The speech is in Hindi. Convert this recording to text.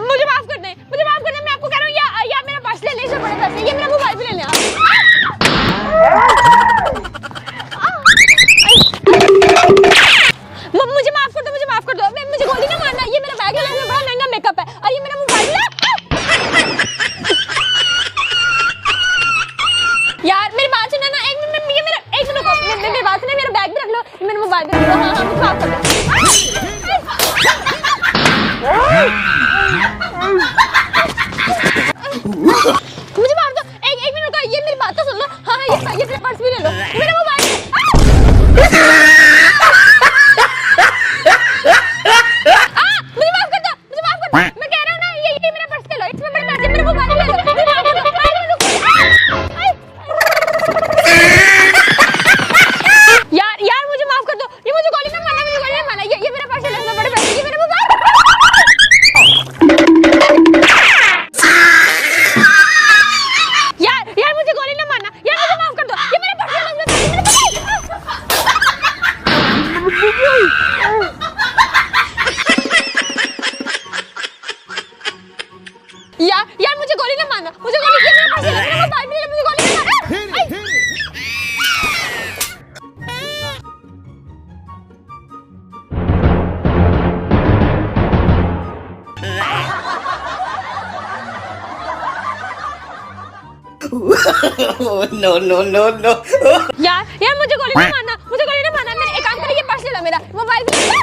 मुझे माफ कर दे, मुझे माफ कर दे, मैं आपको कह रहा हूँ या मेरा पर्स ले ले, इससे बड़े पैसे, ये मेरा मोबाइल भी ले ले आप। मुझे माफ कर दो, मुझे माफ कर दो, मुझे गोली ना मारना, ये मेरा बैग है, इसमें बड़ा महंगा मेकअप है और ये मेरा मोबाइल है। यार मेरी बात सुनो ना, एक मिनट, ये मेरा एक मिनट रुको, मेरी बात सुनो, मेरा बैग भी रख लो, ये मेरा मोबाइल भी रख लो। हाँ मुझे माफ कर दो। मुझे माफ दो, एक मिनट रुको, ये मेरी बात तो सुन लो। हाँ ये मेरा पर्स भी ले लो, मेरा मोबाइल। मुझे माफ कर दो, मुझे माफ कर दो, मैं कह रहा हूँ ना, ये मेरा पर्स ले लो, इसमें बड़े पैसे, मेरा मोबाइल ले लो। यार मुझे माफ कर दो, ये मुझे गोली ना मारना, मुझे गोली ना मारना, ये मेरा पर्स ले लो, इसमें बड़े पैसे, ये मेरा मोबाइल। यार मुझे गोली ना मारना, यार मुझे माफ कर दो, ये मेरा पर्स ले लो, इसमें मेरा मोबाइल। यार मुझे गोली ना मारना, मुझे गोली, ये मेरा पर्स ले लो, मेरा मोबाइल भी ले लो, मुझे गोली ना मारना। No, no, no, no. यार मुझे गोली ना मारना, मुझे गोली ना मारना, मैं एक काम करिए, पर्स ले लो, मेरा मोबाइल भी ले लो।